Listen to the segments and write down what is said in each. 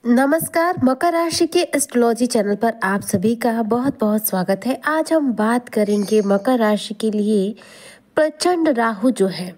नमस्कार। मकर राशि के एस्ट्रोलॉजी चैनल पर आप सभी का बहुत बहुत स्वागत है। आज हम बात करेंगे मकर राशि के लिए प्रचंड राहु जो है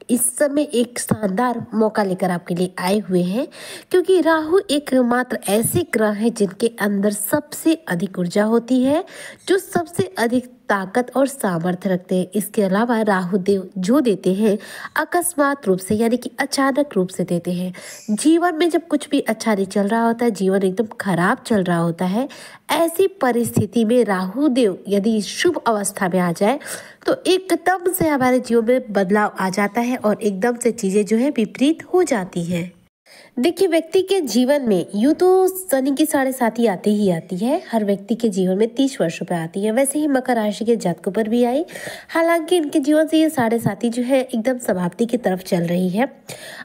इस समय एक शानदार मौका लेकर आपके लिए आए हुए हैं, क्योंकि राहु एकमात्र ऐसे ग्रह है जिनके अंदर सबसे अधिक ऊर्जा होती है, जो सबसे अधिक ताकत और सामर्थ्य रखते हैं। इसके अलावा राहु देव जो देते हैं अकस्मात रूप से, यानी कि अचानक रूप से देते हैं। जीवन में जब कुछ भी अच्छा नहीं चल रहा होता है, जीवन एकदम खराब चल रहा होता है, ऐसी परिस्थिति में राहु देव यदि शुभ अवस्था में आ जाए तो एकदम से हमारे जीवन में बदलाव आ जाता है और एकदम से चीजें जो है विपरीत हो जाती हैं। देखिए, व्यक्ति के जीवन में यूं तो शनि की 7.5 आती ही आती है। हर व्यक्ति के जीवन में 30 वर्षों पर आती है। वैसे ही मकर राशि के जातकों पर भी आई। हालांकि इनके जीवन से ये 7.5 जो है एकदम समाप्ति की तरफ चल रही है।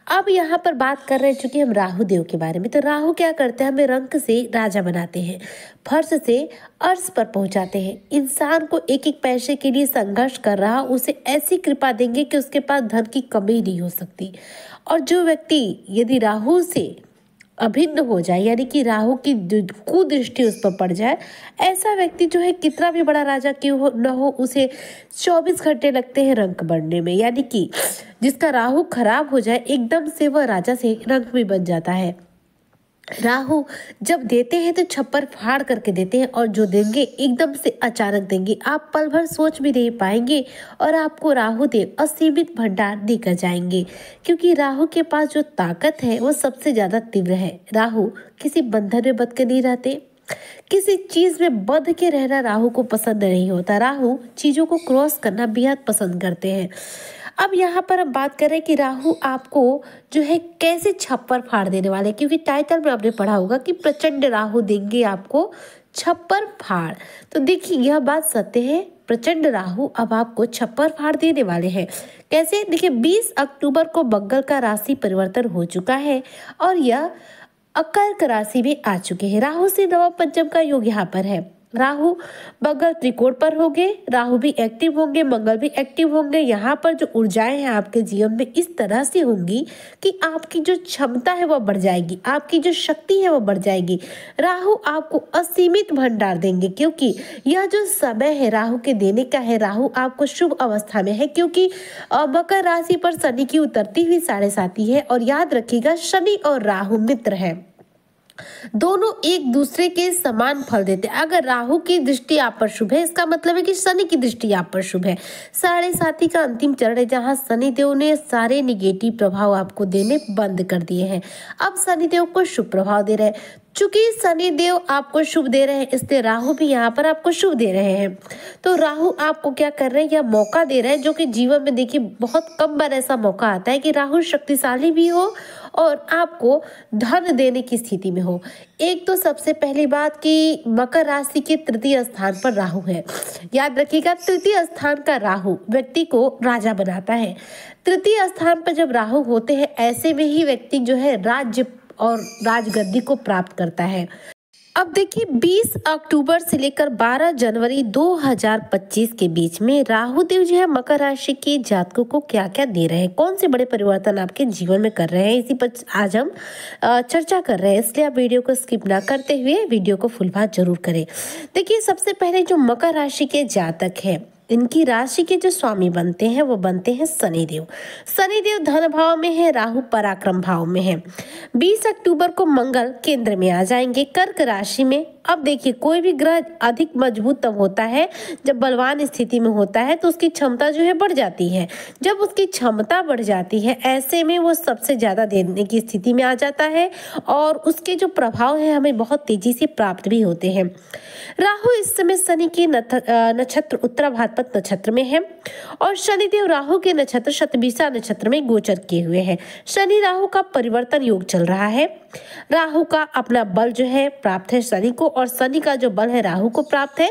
अब यहाँ पर बात कर रहे हैं चूंकि हम राहु देव के बारे में, तो राहु क्या करते हैं, हमें रंक से राजा बनाते हैं, फर्श से अर्श पर पहुंचाते हैं। इंसान को एक एक पैसे के लिए संघर्ष कर रहा, उसे ऐसी कृपा देंगे कि उसके पास धन की कमी नहीं हो सकती। और जो व्यक्ति यदि राहु से अभिन्न हो जाए, यानी कि राहु की कुदृष्टि उस पर पड़ जाए, ऐसा व्यक्ति जो है कितना भी बड़ा राजा क्यों हो न हो, उसे 24 घंटे लगते हैं रंक बढ़ने में। यानी कि जिसका राहु खराब हो जाए एकदम से वह राजा से रंक भी बन जाता है। राहु जब देते हैं तो छप्पर फाड़ करके देते हैं, और जो देंगे एकदम से अचानक देंगे, आप पल भर सोच भी नहीं पाएंगे और आपको राहु देव असीमित भंडार देकर जाएंगे। क्योंकि राहु के पास जो ताकत है वो सबसे ज्यादा तीव्र है। राहु किसी बंधन में बंध के नहीं रहते, किसी चीज में बंध के रहना राहु को पसंद नहीं होता। राहु चीजों को क्रॉस करना बेहद पसंद करते हैं। अब यहाँ पर हम बात करें कि राहु आपको जो है कैसे छप्पर फाड़ देने वाले, क्योंकि टाइटल में आपने पढ़ा होगा कि प्रचंड राहु देंगे आपको छप्पर फाड़। तो देखिए, यह बात सत्य है, प्रचंड राहु अब आपको छप्पर फाड़ देने वाले हैं। कैसे? देखिए, 20 अक्टूबर को मंगल का राशि परिवर्तन हो चुका है और यह कर्क राशि में आ चुके हैं। राहु से नवम पंचम का योग यहाँ पर है। राहु मंगल त्रिकोण पर होंगे, राहु भी एक्टिव होंगे, मंगल भी एक्टिव होंगे। यहाँ पर जो ऊर्जाएं हैं आपके जीवन में इस तरह से होंगी कि आपकी जो क्षमता है वह बढ़ जाएगी, आपकी जो शक्ति है वह बढ़ जाएगी। राहु आपको असीमित भंडार देंगे, क्योंकि यह जो समय है राहु के देने का है, राहु आपको शुभ अवस्था में है, क्योंकि मकर राशि पर शनि की उतरती हुई 7.5 है। और याद रखिएगा, शनि और राहु मित्र है, दोनों एक दूसरे के समान फल देते हैं। अगर राहु की दृष्टि आप पर शुभ है, इसका मतलब है कि शनि की दृष्टि आप पर शुभ है। 7.5 का अंतिम चरण है, जहां शनिदेव ने सारे निगेटिव प्रभाव आपको देने बंद कर दिए हैं। अब शनिदेव को शुभ प्रभाव दे रहे हैं। चूंकि शनिदेव आपको शुभ दे रहे हैं, इसलिए राहु भी यहाँ पर आपको शुभ दे रहे हैं। तो राहु आपको क्या कर रहे हैं, यह मौका दे रहे हैं, जो कि जीवन में देखिए बहुत कम बार ऐसा मौका आता है कि राहु शक्तिशाली भी हो और आपको धन देने की स्थिति में हो। एक तो सबसे पहली बात कि मकर राशि के तृतीय स्थान पर राहु है। याद रखिएगा, तृतीय स्थान का राहु व्यक्ति को राजा बनाता है। तृतीय स्थान पर जब राहु होते हैं, ऐसे में ही व्यक्ति जो है राज्य और राजगद्दी को प्राप्त करता है। अब देखिए, 20 अक्टूबर से लेकर 12 जनवरी 2025 के बीच में राहु देव जो है मकर राशि के जातकों को क्या क्या दे रहे हैं, कौन से बड़े परिवर्तन आपके जीवन में कर रहे हैं, इसी पर आज हम चर्चा कर रहे हैं। इसलिए आप वीडियो को स्किप ना करते हुए वीडियो को फुल वॉच जरूर करें। देखिए, सबसे पहले जो मकर राशि के जातक है, इनकी राशि के जो स्वामी बनते हैं वो बनते हैं शनिदेव। शनिदेव धन भाव में है, राहु पराक्रम भाव में है। 20 अक्टूबर को मंगल केंद्र में आ जाएंगे कर्क राशि में। अब देखिए, कोई भी ग्रह अधिक मजबूत तब होता है जब बलवान स्थिति में होता है, तो उसकी क्षमता जो है बढ़ जाती है। जब उसकी क्षमता बढ़ जाती है, ऐसे में वो सबसे ज्यादा देने की स्थिति में आ जाता है और उसके जो प्रभाव है हमें बहुत तेजी से प्राप्त भी होते हैं। राहु इस समय शनि के नक्षत्र उत्तरा भाद्रपद नक्षत्र में है और शनिदेव राहु के नक्षत्र शतभिषा नक्षत्र में गोचर किए हुए हैं। शनि राहु का परिवर्तन योग चल रहा है। राहु का अपना बल जो है प्राप्त है शनि को, और शनि का जो बल है राहु को प्राप्त है।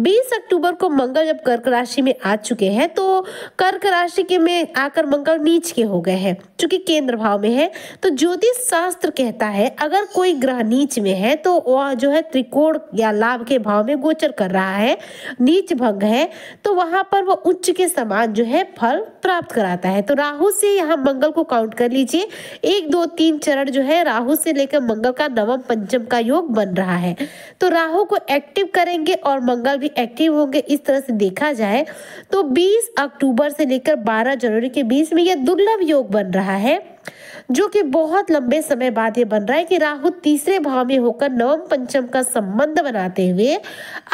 20 अक्टूबर को मंगल जब कर्क राशि में आ चुके हैं, तो कर्क राशि के में आकर मंगल नीच के हो गए हैं, चूंकि केंद्र भाव में है। तो ज्योतिष शास्त्र कहता है अगर कोई ग्रह नीच में है तो वह जो है त्रिकोण या लाभ के भाव में गोचर कर रहा है, नीच भंग है, तो वहां पर वो उच्च के समान जो है फल प्राप्त कराता है। तो राहु से यहाँ मंगल को काउंट कर लीजिए, 1 2 3 चरण जो है राहु से लेकर मंगल का नवम पंचम का योग बन रहा है, तो राहु को एक्टिव करेंगे और मंगल भी एक्टिव होंगे। इस तरह से देखा जाए तो 20 अक्टूबर से लेकर 12 जनवरी के बीच में यह दुर्लभ योग बन रहा है, जो कि बहुत लंबे समय बाद ये बन रहा है कि राहु तीसरे भाव में होकर नवम पंचम का संबंध बनाते हुए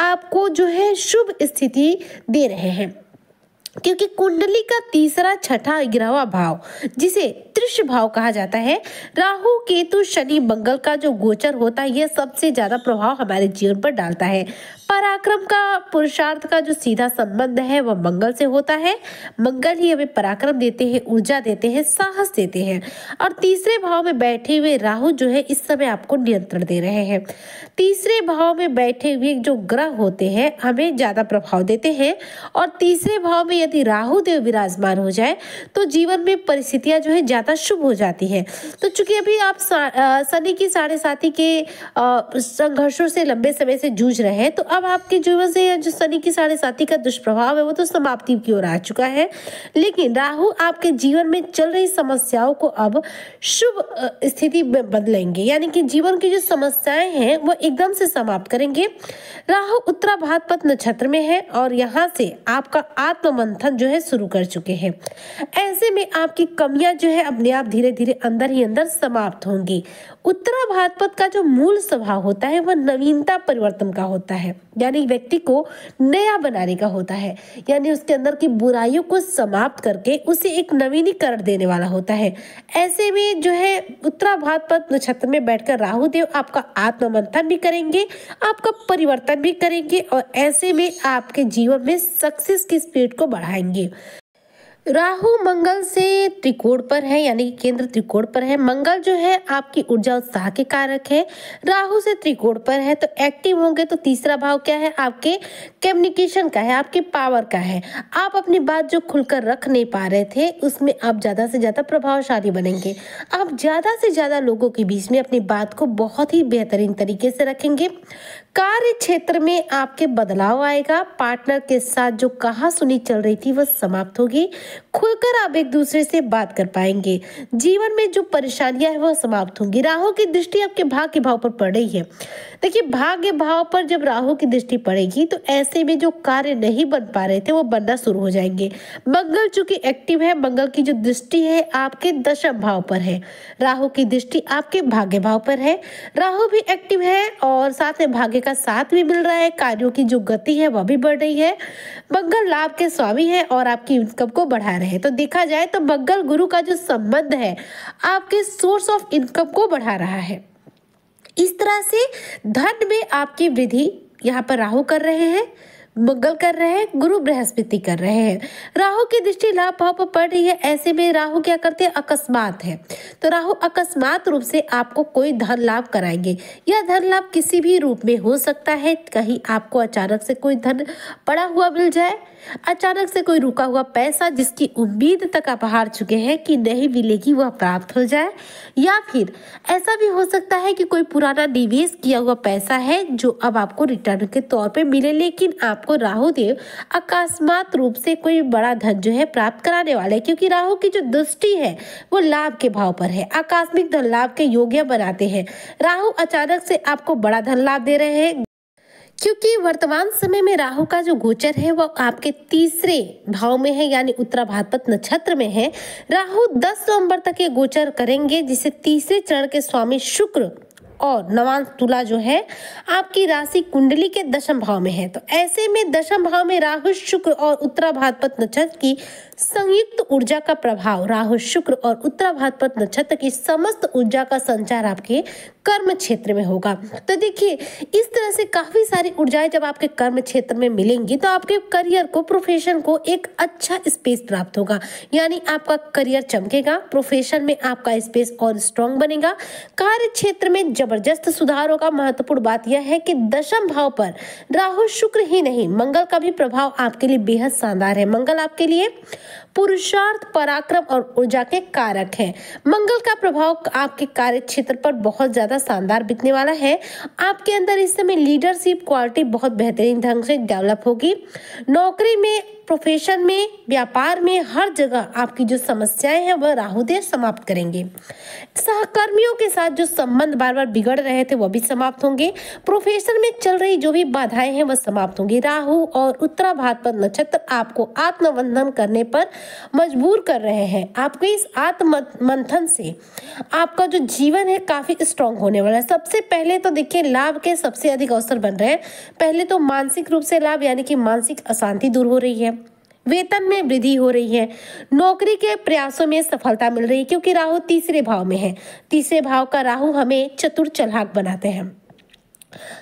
आपको जो है शुभ स्थिति दे रहे हैं। क्योंकि कुंडली का तीसरा, छठा, 11वां भाव, जिसे त्रिश भाव कहा जाता है, राहु, केतु, शनि, मंगल का जो गोचर होता है, यह सबसे ज्यादा प्रभाव हमारे जीवन पर डालता है। पराक्रम का, पुरुषार्थ का जो सीधा संबंध है वह मंगल से होता है। मंगल ही हमें पराक्रम देते हैं, ऊर्जा देते हैं, साहस देते हैं। और तीसरे भाव में बैठे हुए राहु जो है इस समय आपको नियंत्रण दे रहे हैं। तीसरे भाव में बैठे हुए जो ग्रह होते हैं हमें ज्यादा प्रभाव देते हैं, और तीसरे भाव में यदि राहु देव विराजमान हो जाए तो जीवन में परिस्थितियां जो है ज्यादा शुभ हो जाती है। तो चूंकि अभी आप शनि की साढ़े साथी के संघर्षों से लंबे समय से जूझ रहे हैं, तो अब आपके जीवन से जो शनि की साढ़े साथी का दुष्प्रभाव है वो तो समाप्ति की ओर आ चुका है, लेकिन राहु आपके जीवन में चल रही समस्याओं को अब शुभ स्थिति में बदलेंगे, यानी कि जीवन की जो समस्याएं हैं वो एकदम से समाप्त करेंगे। राहु उत्तरा भाद्रपद नक्षत्र में है और यहाँ से आपका आत्ममंथन जो है शुरू कर चुके हैं। ऐसे में आपकी कमियां जो है अपने आप धीरे धीरे अंदर ही अंदर समाप्त होंगी। उत्तरा भाद्रपद का जो मूल स्वभाव होता है वह नवीनता परिवर्तन का होता है, यानी व्यक्ति को नया बनाने का होता है, यानी उसके अंदर की बुराइयों को समाप्त करके उसे एक नवीनीकरण देने वाला होता है। ऐसे में जो है उत्तरा भाद्रपद नक्षत्र में बैठकर राहु देव आपका आत्ममंथन भी करेंगे, आपका परिवर्तन भी करेंगे, और ऐसे में आपके जीवन में सक्सेस की स्पीड को बढ़ाएंगे। राहु मंगल से त्रिकोण पर है, यानी केंद्र त्रिकोण पर है। मंगल जो है आपकी ऊर्जा उत्साह के कारक है। राहु से त्रिकोण पर है तो एक्टिव होंगे, तो तीसरा भाव क्या है, आपके कम्युनिकेशन का है, आपके पावर का है। आप अपनी बात जो खुलकर रख नहीं पा रहे थे उसमें आप ज्यादा से ज्यादा प्रभावशाली बनेंगे। आप ज्यादा से ज्यादा लोगों के बीच में अपनी बात को बहुत ही बेहतरीन तरीके से रखेंगे। कार्य क्षेत्र में आपके बदलाव आएगा। पार्टनर के साथ जो कहासुनी चल रही थी वह समाप्त होगी। खुलकर आप एक दूसरे से बात कर पाएंगे। जीवन में जो परेशानियां हैं वह समाप्त होंगी। राहु की दृष्टि आपके भाग्य भाव पर पड़ रही है। देखिए, भाग्य भाव पर जब राहु की दृष्टि पड़ेगी तो ऐसे में जो कार्य नहीं बन पा रहे थे वो बनना शुरू हो जाएंगे। मंगल चूंकि एक्टिव है, मंगल की जो दृष्टि है आपके दशम भाव पर है, राहु की दृष्टि आपके भाग्य भाव पर है। राहु भी एक्टिव है और साथ में भाग्य का साथ भी मिल रहा है। कार्यों की जो गति है वह भी बढ़ रही है। मंगल लाभ के स्वामी है और आपकी इनकम को बढ़ा रहे हैं। तो देखा जाए तो मंगल गुरु का जो संबंध है आपके सोर्स ऑफ इनकम को बढ़ा रहा है। इस तरह से धन में आपकी वृद्धि यहाँ पर राहु कर रहे हैं, मंगल कर रहे हैं, गुरु बृहस्पति कर रहे हैं। राहु की दृष्टि लाभ भाव पर पड़ रही है। ऐसे में राहु क्या करते हैं, अकस्मात है, तो राहु अकस्मात रूप से आपको कोई धन लाभ कराएंगे। यह धन लाभ किसी भी रूप में हो सकता है। कहीं आपको अचानक से कोई धन पड़ा हुआ मिल जाए, अचानक से कोई रुका हुआ पैसा जिसकी उम्मीद तक आप हार चुके हैं कि नहीं मिलेगी वह प्राप्त हो जाए, या फिर ऐसा भी हो सकता है कि कोई पुराना निवेश किया हुआ पैसा है जो अब आपको रिटर्न के तौर पे मिले, लेकिन आपको राहु देव अकस्मात रूप से कोई बड़ा धन जो है प्राप्त कराने वाले हैं, क्योंकि राहु की जो दृष्टि है वो लाभ के भाव पर है। आकस्मिक धन लाभ के योग्य बनाते हैं। राहु अचानक से आपको बड़ा धन लाभ दे रहे हैं, क्योंकि वर्तमान समय में राहु का जो गोचर है वो आपके तीसरे भाव में है, यानी उत्तरा भाद्रपद नक्षत्र में है। राहु 10 नवंबर तक ये गोचर करेंगे, जिसे तीसरे चरण के स्वामी शुक्र और नवांश तुला जो है आपकी राशि कुंडली के दशम भाव में है। तो ऐसे में दशम भाव में राहु, शुक्र और उत्तरा भाद्रपद नक्षत्र की संयुक्त ऊर्जा का प्रभाव, राहु, शुक्र और उत्तरा भाद्रपद नक्षत्र की समस्त ऊर्जा का संचार आपके कर्म क्षेत्र में होगा। तो देखिए, इस तरह से काफी सारी ऊर्जाएं जब आपके कर्म क्षेत्र में मिलेंगी तो आपके करियर को, प्रोफेशन को एक अच्छा स्पेस प्राप्त होगा, यानी आपका करियर चमकेगा, प्रोफेशन में आपका स्पेस और स्ट्रॉन्ग बनेगा, कार्य क्षेत्र में जबरदस्त सुधार होगा। महत्वपूर्ण बात यह है कि दशम भाव पर राहु, शुक्र ही नहीं, मंगल का भी प्रभाव आपके लिए बेहद शानदार है। मंगल आपके लिए पुरुषार्थ, पराक्रम और ऊर्जा के कारक है। मंगल का प्रभाव आपके कार्य क्षेत्र पर बहुत ज्यादा शानदार बिकने वाला है। आपके अंदर इस समय लीडरशिप क्वालिटी बहुत बेहतरीन ढंग से डेवलप होगी। नौकरी में प्रोफेशन में, व्यापार में, हर जगह आपकी जो समस्याएं हैं वह राहु देव समाप्त करेंगे। सहकर्मियों के साथ जो संबंध बार बार बिगड़ रहे थे वो भी समाप्त होंगे। प्रोफेशन में चल रही जो भी बाधाएं हैं वह समाप्त होंगी। राहु और उत्तरा भाद्रपद नक्षत्र आपको आत्मबंधन करने पर मजबूर कर रहे हैं। आपके इस आत्म मंथन से आपका जो जीवन है काफी स्ट्रांग होने वाला है। सबसे पहले तो देखिए लाभ के सबसे अधिक अवसर बन रहे हैं। पहले तो मानसिक रूप से लाभ, यानी कि मानसिक अशांति दूर हो रही है, वेतन में वृद्धि हो रही है, नौकरी के प्रयासों में सफलता मिल रही है, क्योंकि राहु तीसरे भाव में है। तीसरे भाव का राहु हमें चतुर चालाक बनाते हैं।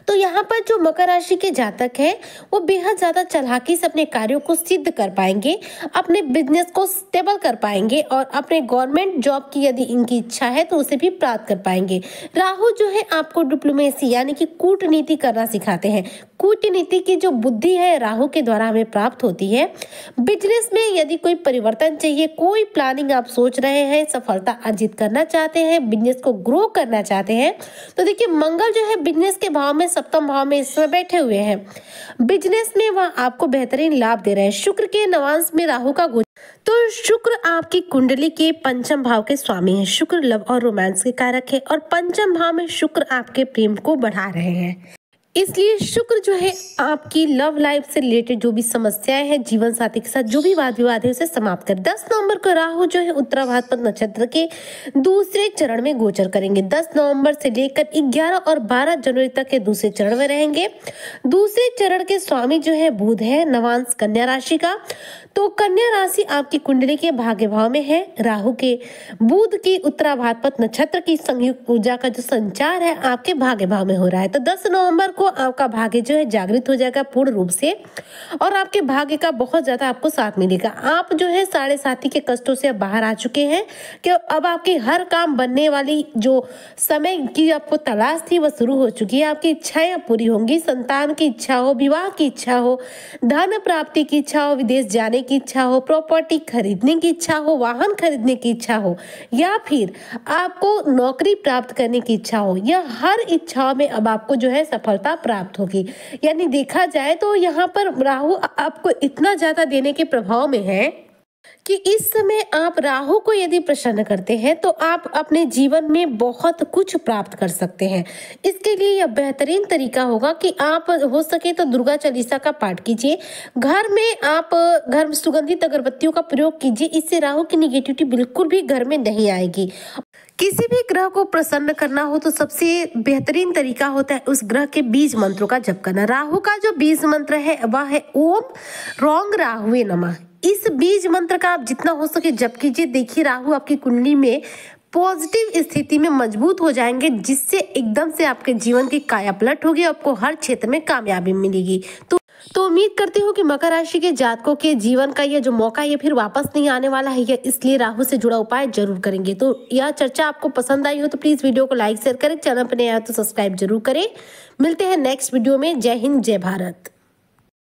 तो यहाँ पर जो मकर राशि के जातक हैं वो बेहद ज्यादा चालाकी से अपने कार्यों को सिद्ध कर पाएंगे, अपने बिजनेस को स्टेबल कर पाएंगे और अपने गवर्नमेंट जॉब की यदि इनकी इच्छा है तो उसे भी प्राप्त कर पाएंगे। राहु जो है आपको डिप्लोमेसी यानी कि कूटनीति करना सिखाते हैं। कूटनीति की जो बुद्धि है राहु के द्वारा हमें प्राप्त होती है। बिजनेस में यदि कोई परिवर्तन चाहिए, कोई प्लानिंग आप सोच रहे हैं, सफलता अर्जित करना चाहते हैं, बिजनेस को ग्रो करना चाहते हैं, तो देखिए मंगल जो है बिजनेस के भाव में, सप्तम भाव में इस समय बैठे हुए हैं। बिजनेस में वह आपको बेहतरीन लाभ दे रहे हैं। शुक्र के नवांश में राहु का गोचर, तो शुक्र आपकी कुंडली के पंचम भाव के स्वामी हैं। शुक्र लव और रोमांस के कारक है और पंचम भाव में शुक्र आपके प्रेम को बढ़ा रहे हैं। इसलिए शुक्र जो है आपकी लव लाइफ से रिलेटेड जो भी समस्याएं हैं, जीवन साथी के साथ जो भी वाद विवाद है उसे समाप्त कर। 10 नवंबर को राहु जो है उत्तरा भाद्रपद नक्षत्र के दूसरे चरण में गोचर करेंगे। 10 नवंबर से लेकर 11 और 12 जनवरी तक के दूसरे चरण में रहेंगे। दूसरे चरण के स्वामी जो है बुध है, नवांश कन्या राशि का। तो कन्या राशि आपकी कुंडली के भाग्य भाव में है। राहु के बुध की उत्तरा भाद्रपद नक्षत्र की संयुक्त ऊर्जा का जो संचार है आपके भाग्य भाव में हो रहा है। तो 10 नवंबर को आपका भाग्य जो है जागृत हो जाएगा पूर्ण रूप से और आपके भाग्य का बहुत ज्यादा आपको साथ मिलेगा। आप जो है साढ़े साथी के कष्टों से अब बाहर आ चुके हैं कि अब आपकी हर काम बनने वाली जो समय की आपको तलाश थी वह शुरू हो चुकी है। आपकी इच्छाएं पूरी होंगी। संतान की इच्छा हो, विवाह की इच्छा हो, धन प्राप्ति की इच्छा हो, विदेश जाने की इच्छा हो, प्रॉपर्टी खरीदने की इच्छा हो, वाहन खरीदने की इच्छा हो, या फिर आपको नौकरी प्राप्त करने की इच्छा हो, यह हर इच्छाओं में अब आपको जो है सफलता प्राप्त होगी। यानी देखा जाए तो यहाँ पर राहु आपको इतना ज्यादा देने के प्रभाव में है कि इस समय आप राहु को यदि प्रसन्न करते हैं तो आप अपने जीवन में बहुत कुछ प्राप्त कर सकते हैं। इसके लिए यह बेहतरीन तरीका होगा कि आप हो सके तो दुर्गा चालीसा का पाठ कीजिए। घर में सुगंधित अगरबत्तियों का प्रयोग कीजिए। इससे राहु की निगेटिविटी बिल्कुल भी घर में नहीं आएगी। किसी भी ग्रह को प्रसन्न करना हो तो सबसे बेहतरीन तरीका होता है उस ग्रह के बीज मंत्रों का जप करना। राहु का जो बीज मंत्र है वह है ओम रौंग राहुवे नमः। इस बीज मंत्र का आप जितना हो सके जप कीजिए। देखिए राहु आपकी कुंडली में पॉजिटिव स्थिति में मजबूत हो जाएंगे, जिससे एकदम से आपके जीवन की काया पलट होगी। आपको हर क्षेत्र में कामयाबी मिलेगी। तो उम्मीद करती हूँ कि मकर राशि के जातकों के जीवन का यह जो मौका ये फिर वापस नहीं आने वाला है, इसलिए राहु से जुड़ा उपाय जरूर करेंगे। तो यह चर्चा आपको पसंद आई हो तो प्लीज वीडियो को लाइक शेयर करें, चैनल पर नया है तो सब्सक्राइब जरूर करें। मिलते हैं नेक्स्ट वीडियो में। जय हिंद, जय भारत।